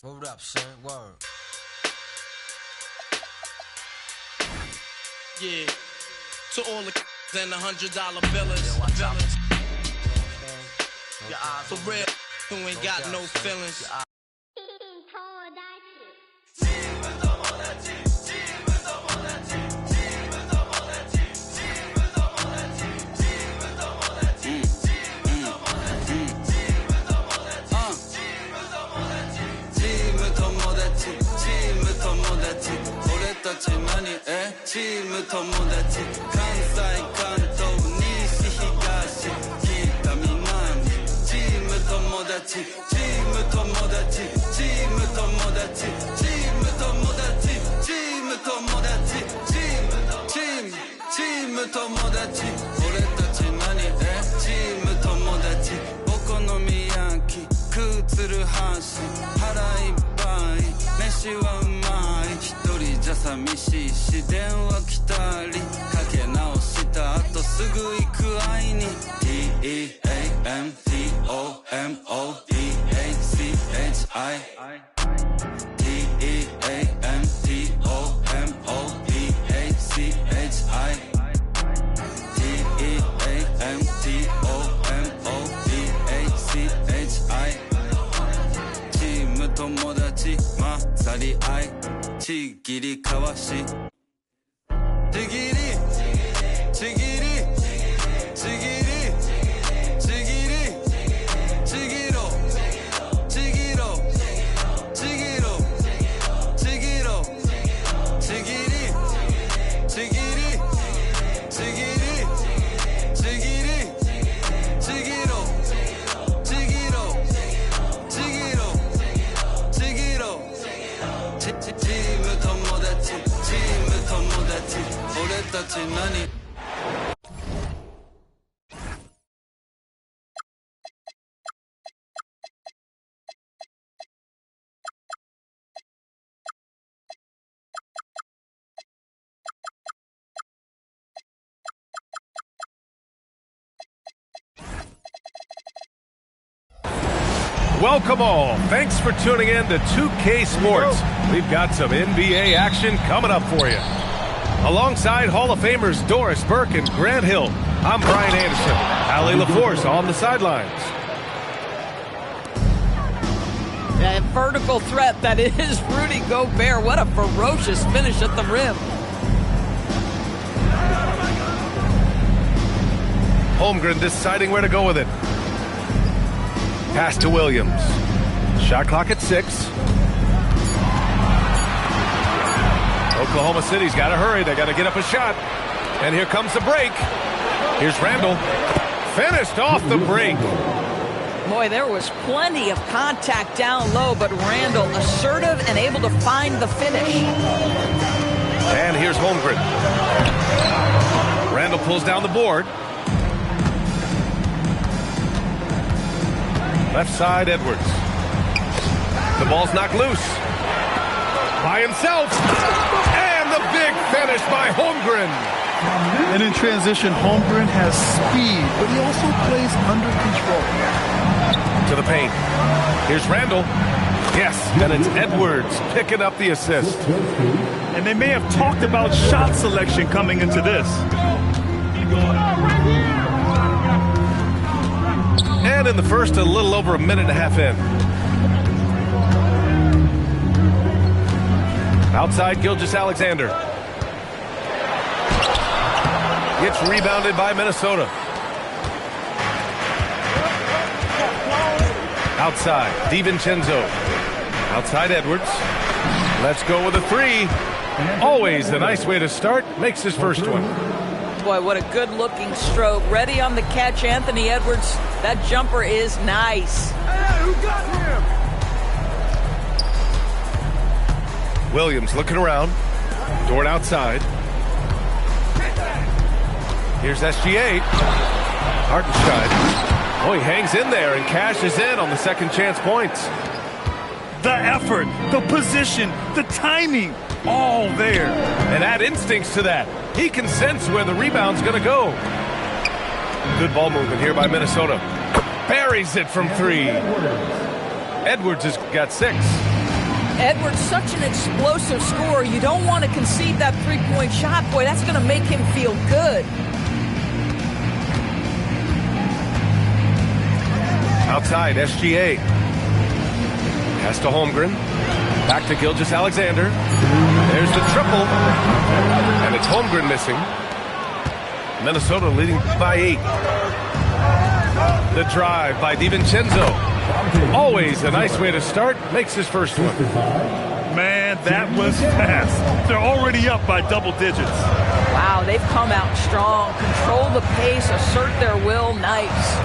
Hold up, son. Word. Yeah. To all the and the $100 billers. For real, who ain't got no feelings.チーム友達関西関東西東北南チーム友達チーム友達チーム友達チーム友達チーム友達チーム友達俺たち何チーム友達お好み焼き食う鶴橋腹いっぱい飯はうまい一人じゃ寂しいし電話来たりかけ直した後すぐ行く会いに TEAMTOMODHCHIチーム友達混ざり合いちぎりかわしちぎりちぎりちぎりちぎりちぎろちぎろちぎろちぎろちぎりちぎりちぎりちぎりちぎろちぎろちぎろちぎろチーム友達チーム友達俺たち何Welcome all. Thanks for tuning in to 2K Sports. We've got some NBA action coming up for you. Alongside Hall of Famers Doris Burke and Grant Hill, I'm Brian Anderson. Allie LaForce on the sidelines. A vertical threat that is Rudy Gobert. What a ferocious finish at the rim. Holmgren deciding where to go with it. Pass to Williams. Shot clock at 6. Oklahoma City's got to hurry. They got to get up a shot. And here comes the break. Here's Randall. Finished off the break. Boy, there was plenty of contact down low, but Randall assertive and able to find the finish. And here's Holmgren. Randall pulls down the board. Left side, Edwards. The ball's knocked loose. By himself. And the big finish by Holmgren. And in transition, Holmgren has speed, but he also plays under control. To the paint. Here's Randall. Yes, and it's Edwards picking up the assist. And they may have talked about shot selection coming into this. And in the first, a little over a minute and a half in. Outside, Gilgeous-Alexander. Gets rebounded by Minnesota. Outside, DiVincenzo. Outside, Edwards. Let's go with a three. Always a nice way to start. Makes his first one. Boy, what a good-looking stroke. Ready on the catch, Anthony Edwards. That jumper is nice. Hey, who got him? Williams looking around. Dort outside. Here's SGA. Hartenstein. Oh, he hangs in there and cashes in on the second chance points. The effort, the position, the timing, all there. And add instincts to that. He can sense where the rebound's going to go. Good ball movement here by Minnesota. Buries it from three. Edwards has got 6. Edwards, such an explosive scorer. You don't want to concede that three-point shot. Boy, that's going to make him feel good. Outside, SGA. Pass to Holmgren. Back to Gilgeous-Alexander. There's the triple. And it's Holmgren missing. Minnesota leading by 8. The drive by DiVincenzo. Always a nice way to start. Makes his first one. Man, that was fast. They're already up by double digits. Wow, they've come out strong. Control the pace, assert their will. Nice.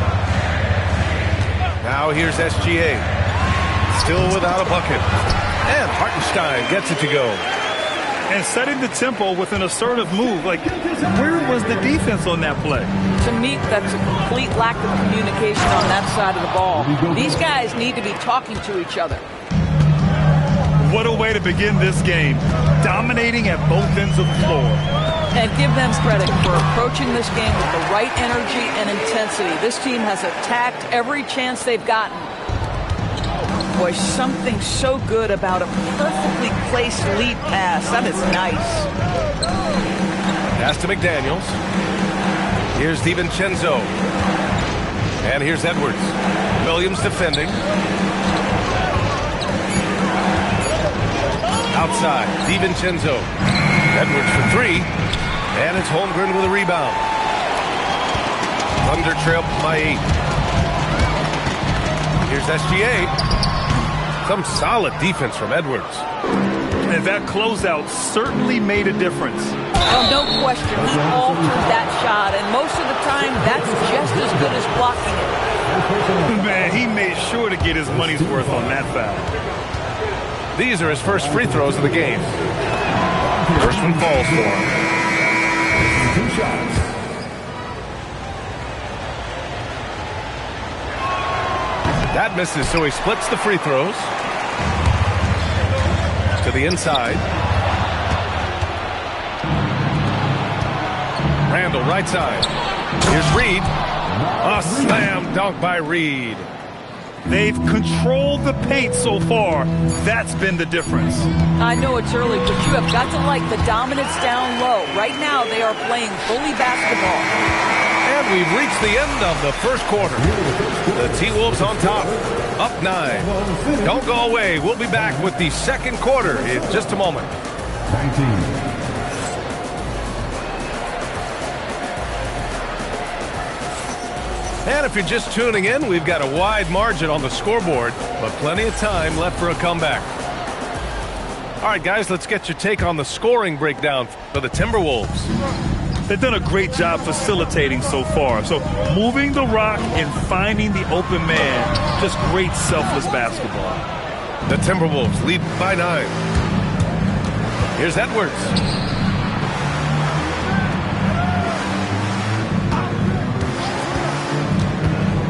Now here's SGA. Still without a bucket. And Hartenstein gets it to go. And setting the tempo with an assertive move. Like, where was the defense on that play? To me, that's a complete lack of communication on that side of the ball. These guys need to be talking to each other. What a way to begin this game. Dominating at both ends of the floor. And give them credit for approaching this game with the right energy and intensity. This team has attacked every chance they've gotten. Boy, something so good about a perfectly placed lead pass. That is nice. Pass to McDaniels. Here's DiVincenzo. And here's Edwards. Williams defending. Outside, DiVincenzo. Edwards for 3. And it's Holmgren with a rebound. Thunder trail by 8. Here's SGA. Some solid defense from Edwards. And that closeout certainly made a difference. Oh, no question. He altered that shot, and most of the time, that's just as good as blocking it. Man, he made sure to get his money's worth on that foul. These are his first free throws of the game. First one falls for him. 2 shots. That misses, so he splits the free throws. To the inside. Randall, right side. Here's Reed. A slam dunk by Reed. They've controlled the paint so far. That's been the difference. I know it's early, but you have got to like the dominance down low. Right now, they are playing bully basketball. And we've reached the end of the first quarter. The T-Wolves on top, up 9. Don't go away. We'll be back with the second quarter in just a moment. 19. And if you're just tuning in, we've got a wide margin on the scoreboard, but plenty of time left for a comeback. All right, guys, let's get your take on the scoring breakdown for the Timberwolves. They've done a great job facilitating so far. So moving the rock and finding the open man, just great selfless basketball. The Timberwolves lead by 9. Here's Edwards.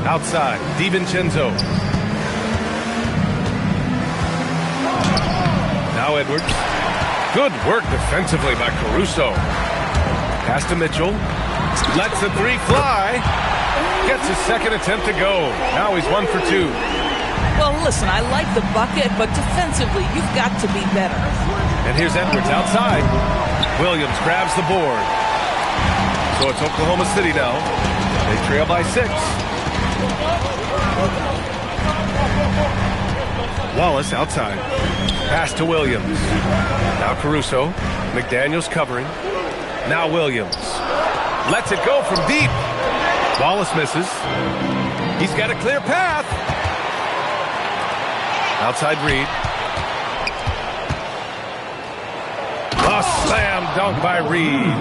Outside, DiVincenzo. Now Edwards. Good work defensively by Caruso. Pass to Mitchell. Lets the 3 fly. Gets his second attempt to go. Now he's 1 for 2. Well, listen, I like the bucket, but defensively, you've got to be better. And here's Edwards outside. Williams grabs the board. So it's Oklahoma City now. They trail by 6. Wallace outside. Pass to Williams. Now Caruso. McDaniels covering. Now Williams. Lets it go from deep. Wallace misses. He's got a clear path. Outside Reed. A slam dunk by Reed.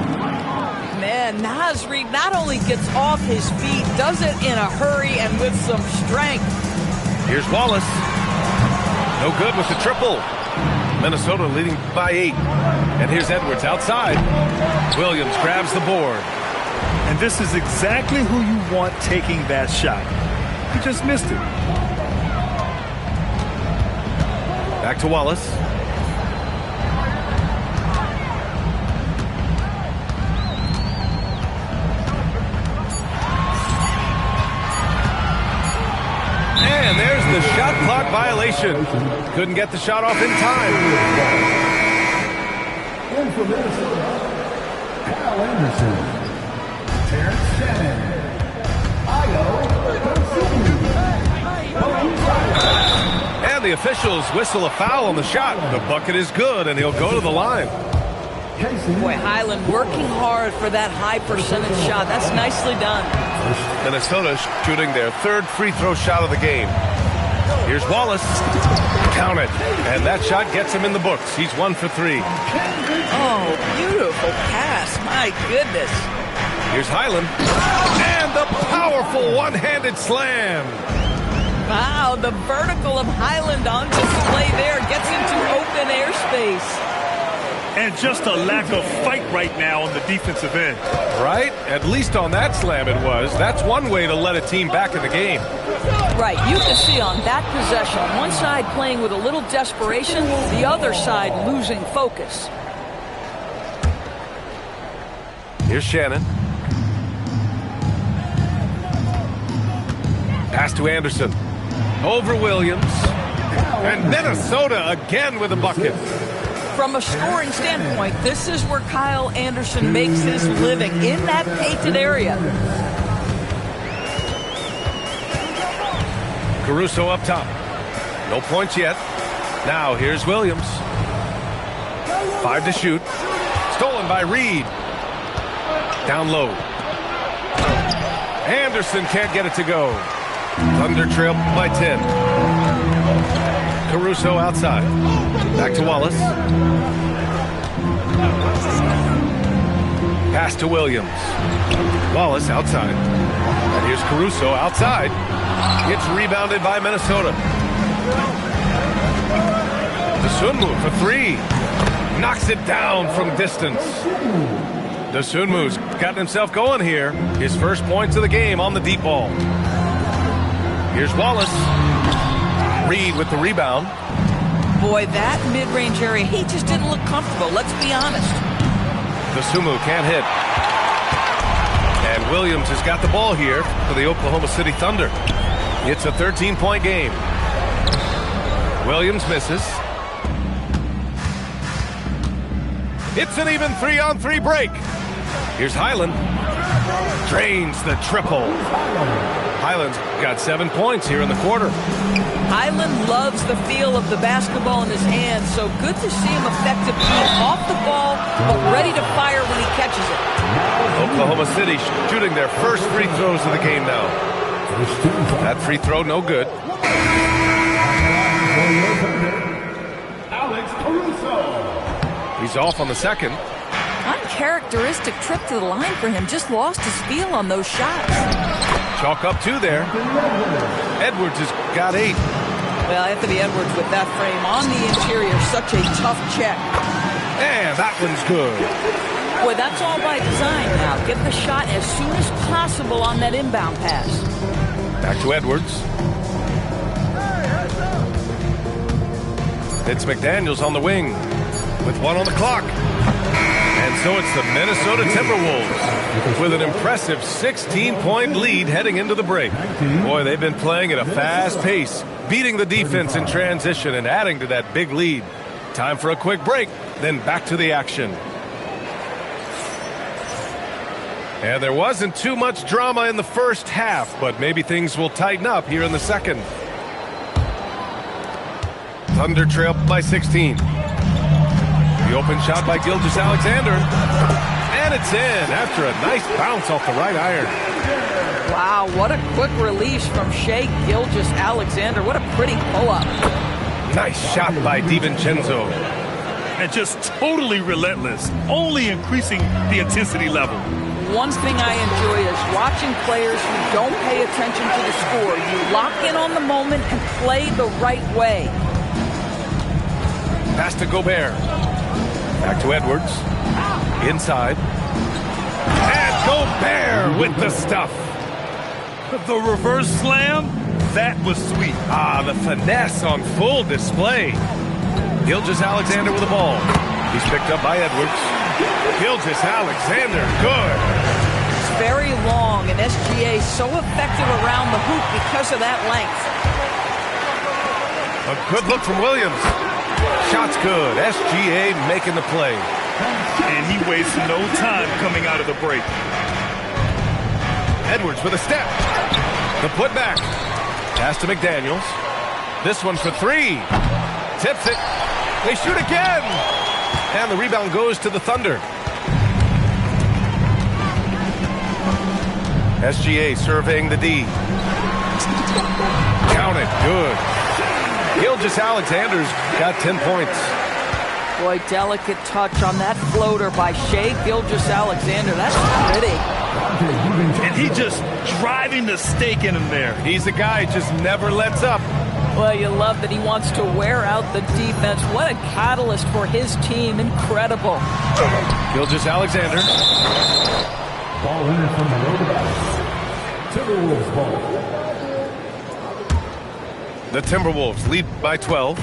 Man, Naz Reid not only gets off his feet, does it in a hurry and with some strength. Here's Wallace. No good with the triple. Minnesota leading by 8. And here's Edwards outside. Williams grabs the board. And this is exactly who you want taking that shot. He just missed it. Back to Wallace. And there's the shot clock violation. Couldn't get the shot off in time. And for Minnesota, Kyle Anderson, Terrence Shannon, And the officials whistle a foul on the shot. The bucket is good, and he'll go to the line. Boy, Highland working hard for that high percentage shot. That's nicely done. Minnesota shooting their third free throw shot of the game. Here's Wallace. Count it. And that shot gets him in the books. He's 1 for 3. Oh, beautiful pass. My goodness. Here's Highland. And the powerful one-handed slam. Wow, the vertical of Highland on display there. Gets into open airspace. And just a lack of fight right now on the defensive end. Right? At least on that slam it was. That's one way to let a team back in the game. Right, you can see on that possession, one side playing with a little desperation, the other side losing focus. Here's Shannon. Pass to Anderson. Over Williams. And Minnesota again with a bucket. From a scoring standpoint, this is where Kyle Anderson makes his living, in that painted area. Caruso up top. No points yet. Now here's Williams. 5 to shoot. Stolen by Reed. Down low. Anderson can't get it to go. Thunder trail by 10. Caruso outside. Back to Wallace. Pass to Williams. Wallace outside. And here's Caruso outside. It's rebounded by Minnesota. Dosunmu for 3. Knocks it down from distance. Dosunmu's gotten himself going here. His first points of the game on the deep ball. Here's Wallace. Reed with the rebound. Boy, that mid-range area, he just didn't look comfortable, let's be honest. Dosunmu can't hit. And Williams has got the ball here for the Oklahoma City Thunder. It's a 13-point game. Williams misses. It's an even 3-on-3 break. Here's Highland. Drains the triple. Highland's got 7 points here in the quarter. Highland loves the feel of the basketball in his hands, so good to see him effective off the ball, but ready to fire when he catches it. Oklahoma City shooting their first free throws of the game now. That free throw, no good. Alex Caruso. He's off on the second. Uncharacteristic trip to the line for him. Just lost his feel on those shots. Chalk up 2 there. Edwards has got 8. Well, Anthony Edwards with that frame on the interior. Such a tough check. And that one's good. Boy, that's all by design now. Get the shot as soon as possible on that inbound pass. Back to Edwards. It's McDaniels on the wing with 1 on the clock. And so it's the Minnesota Timberwolves with an impressive 16-point lead heading into the break. Boy, they've been playing at a fast pace, beating the defense in transition and adding to that big lead. Time for a quick break, then back to the action. And there wasn't too much drama in the first half, but maybe things will tighten up here in the second. Thunder trail by 16. The open shot by Gilgeous-Alexander. And it's in after a nice bounce off the right iron. Wow, what a quick release from Shai Gilgeous-Alexander. What a pretty pull-up. Nice shot by DiVincenzo. And just totally relentless, only increasing the intensity level. One thing I enjoy is watching players who don't pay attention to the score. You lock in on the moment and play the right way. Pass to Gobert. Back to Edwards. Inside. And Gobert with the stuff. The reverse slam, that was sweet. Ah, the finesse on full display. Gilgeous-Alexander with the ball. He's picked up by Edwards. Gilgeous-Alexander, good. It's very long, and SGA so effective around the hoop because of that length. A good look from Williams. Shot's good. SGA making the play. And he wastes no time coming out of the break. Edwards with a step. The putback. Pass to McDaniels. This one for three. Tips it. They shoot again. And the rebound goes to the Thunder. SGA surveying the D. Count it. Good. Gilgeous-Alexander's got 10 points. Boy, delicate touch on that floater by Shai Gilgeous-Alexander. That's pretty. And he just driving the stake in him there. He's a guy who just never lets up. Well, you love that he wants to wear out the defense. What a catalyst for his team. Incredible. Gilgeous-Alexander. Ball in from below the basket. Timberwolves ball. The Timberwolves lead by 12.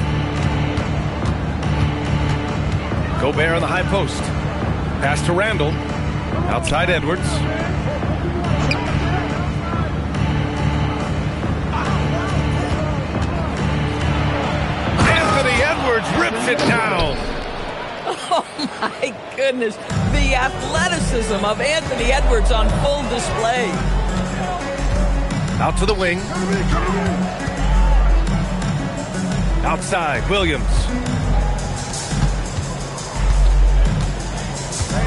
Gobert on the high post. Pass to Randall. Outside Edwards. Anthony Edwards rips it down. Oh, my goodness. The athleticism of Anthony Edwards on full display. Out to the wing. Outside, Williams.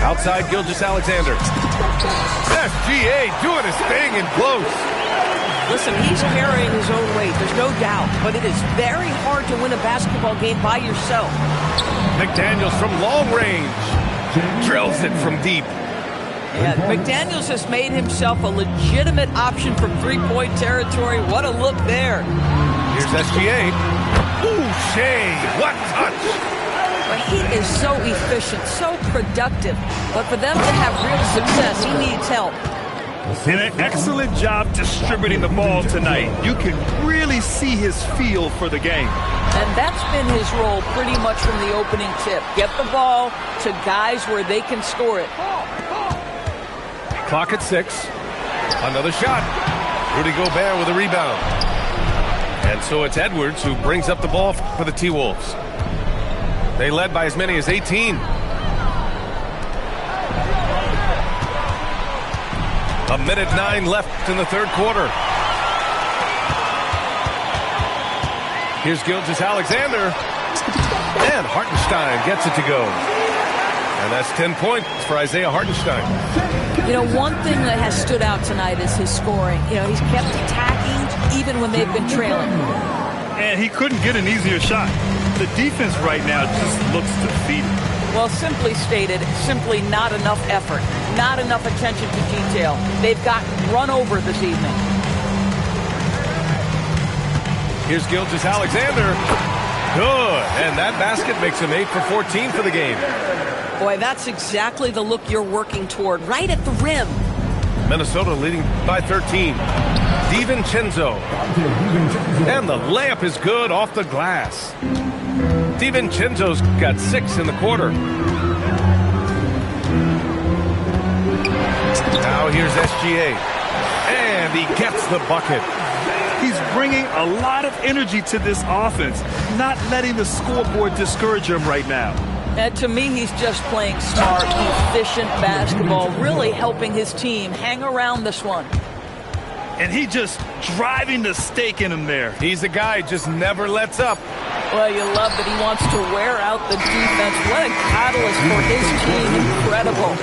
Outside, Gilgeous-Alexander. SGA doing his thing in close. Listen, he's carrying his own weight, there's no doubt, but it is very hard to win a basketball game by yourself. McDaniels from long range. Drills it from deep. Yeah, McDaniels has made himself a legitimate option from three-point territory. What a look there. Here's SGA. Ooh, Shai, what touch. But he is so efficient, so productive. But for them to have real success, he needs help. And an excellent job distributing the ball tonight. You can really see his feel for the game. And that's been his role pretty much from the opening tip. Get the ball to guys where they can score it. Clock at 6. Another shot. Rudy Gobert with a rebound. And so it's Edwards who brings up the ball for the T-Wolves. They led by as many as 18. A minute 9 left in the third quarter. Here's Gilgeous-Alexander. And Hartenstein gets it to go. And that's 10 points for Isaiah Hartenstein. You know, one thing that has stood out tonight is his scoring. You know, he's kept attacking even when they've been trailing. And he couldn't get an easier shot. The defense right now just looks defeated. Well, simply stated, simply not enough effort, not enough attention to detail. They've gotten run over this evening. Here's Gilgeous-Alexander. Good. And that basket makes him 8 for 14 for the game. Boy, that's exactly the look you're working toward, right at the rim. Minnesota leading by 13. DiVincenzo. And the layup is good off the glass. DiVincenzo's got 6 in the quarter. Now here's SGA. And he gets the bucket. He's bringing a lot of energy to this offense, not letting the scoreboard discourage him right now. And to me, he's just playing smart, efficient basketball, really helping his team hang around this one. And he just driving the stake in him there. He's a guy who just never lets up. Well, you love that he wants to wear out the defense. What a catalyst for his team. Incredible.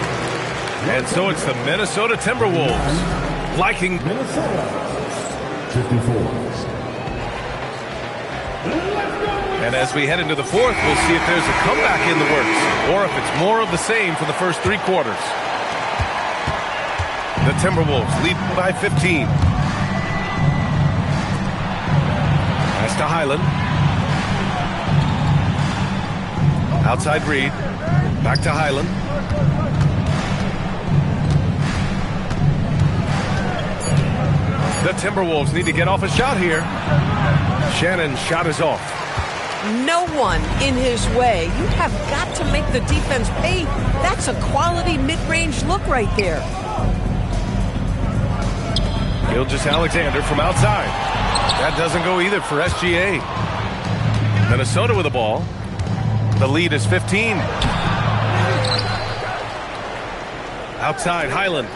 And so it's the Minnesota Timberwolves liking Minnesota 54. And as we head into the fourth, we'll see if there's a comeback in the works or if it's more of the same for the first 3 quarters. The Timberwolves lead by 15. Pass to Highland. Outside Reed. Back to Highland. The Timberwolves need to get off a shot here. Shannon's shot is off. No one in his way. You have got to make the defense pay. That's a quality mid-range look right there. Gilgeous-Alexander from outside. That doesn't go either for SGA. Minnesota with the ball. The lead is 15. Outside, Highland.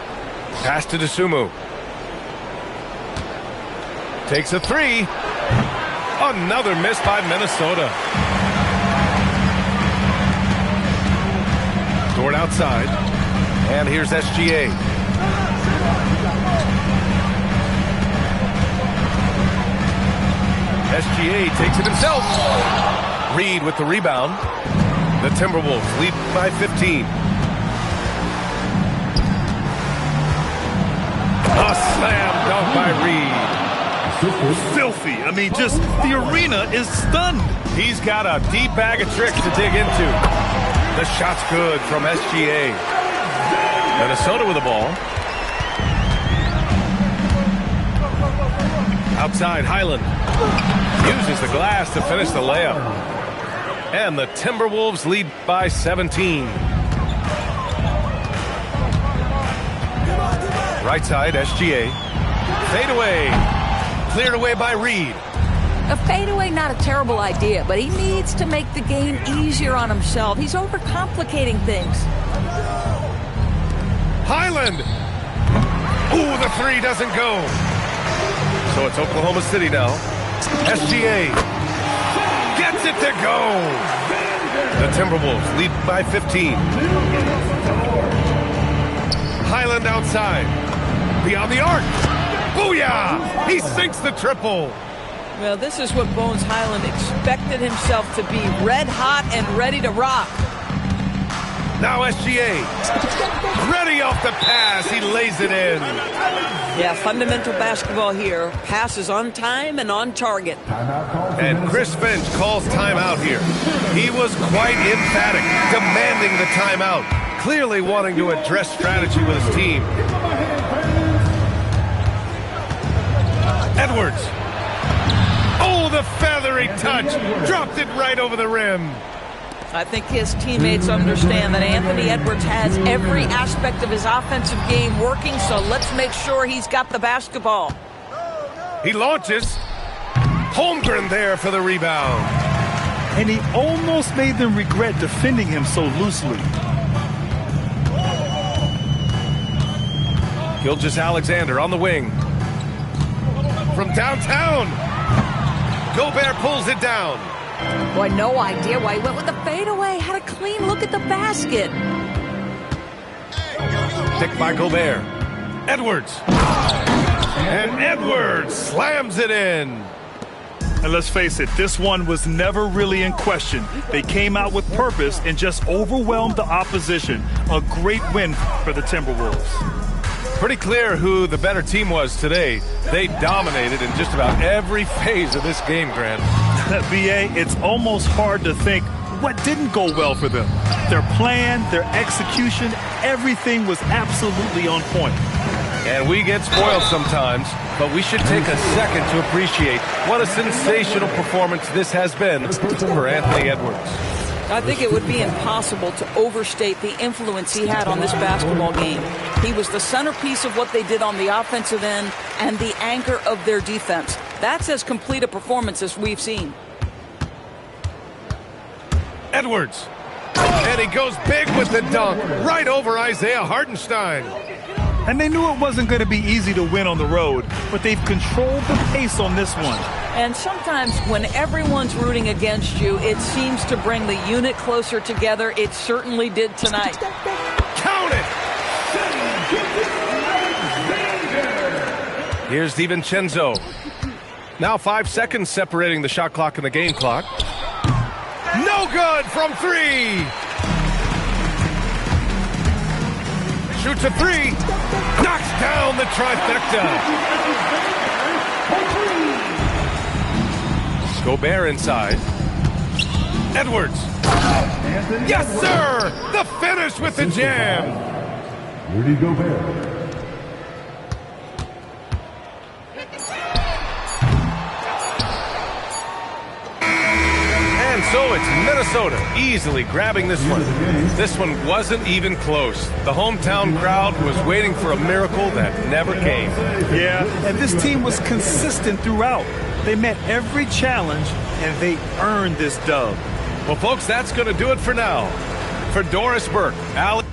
Pass to Dosunmu. Takes a three. Another miss by Minnesota. Dort outside. And here's SGA. SGA takes it himself. Reed with the rebound. The Timberwolves lead by 15. A slam dunk by Reed. Filthy. I mean, just the arena is stunned. He's got a deep bag of tricks to dig into. The shot's good from SGA. Minnesota with the ball. Outside, Highland uses the glass to finish the layup. And the Timberwolves lead by 17. Right side, SGA. Fade away. Cleared away by Reed. A fadeaway, not a terrible idea, but he needs to make the game easier on himself. He's overcomplicating things. Highland! Ooh, the three doesn't go. So it's Oklahoma City now. SGA gets it to go. The Timberwolves lead by 15. Highland outside. Beyond the arc. Booyah! He sinks the triple. Well, this is what Bones Highland expected himself to be. Red hot and ready to rock. Now SGA. Ready off the pass. He lays it in. Yeah, fundamental basketball here. Passes on time and on target. And Chris Finch calls timeout here. He was quite emphatic, demanding the timeout. Clearly wanting to address strategy with his team. Edwards. Oh, the feathery touch. Dropped it right over the rim. I think his teammates understand that Anthony Edwards has every aspect of his offensive game working, so let's make sure he's got the basketball. He launches. Holmgren there for the rebound. And he almost made them regret defending him so loosely. Gilgeous-Alexander on the wing. From downtown. Gobert pulls it down. Boy, no idea why he went with the fadeaway. Had a clean look at the basket. Picked by Gobert. Edwards. And Edwards slams it in. And let's face it, this one was never really in question. They came out with purpose and just overwhelmed the opposition. A great win for the Timberwolves. Pretty clear who the better team was today. They dominated in just about every phase of this game, Grant. BA, it's almost hard to think what didn't go well for them. Their plan, their execution, everything was absolutely on point. And we get spoiled sometimes, but we should take a second to appreciate what a sensational performance this has been for Anthony Edwards. I think it would be impossible to overstate the influence he had on this basketball game. He was the centerpiece of what they did on the offensive end and the anchor of their defense. That's as complete a performance as we've seen. Edwards. And he goes big with the dunk right over Isaiah Hartenstein. And they knew it wasn't going to be easy to win on the road, but they've controlled the pace on this one. And sometimes when everyone's rooting against you, it seems to bring the unit closer together. It certainly did tonight. Count it! Here's DiVincenzo. Now 5 seconds separating the shot clock and the game clock. No good from three! Shoots a three. Knocks down the trifecta. Gobert inside. Edwards. Yes, sir! The finish with the jam. Rudy Gobert. And so it's Minnesota easily grabbing this one. This one wasn't even close. The hometown crowd was waiting for a miracle that never came. Yeah, and this team was consistent throughout. They met every challenge, and they earned this dub. Well, folks, that's going to do it for now. For Doris Burke, Alex.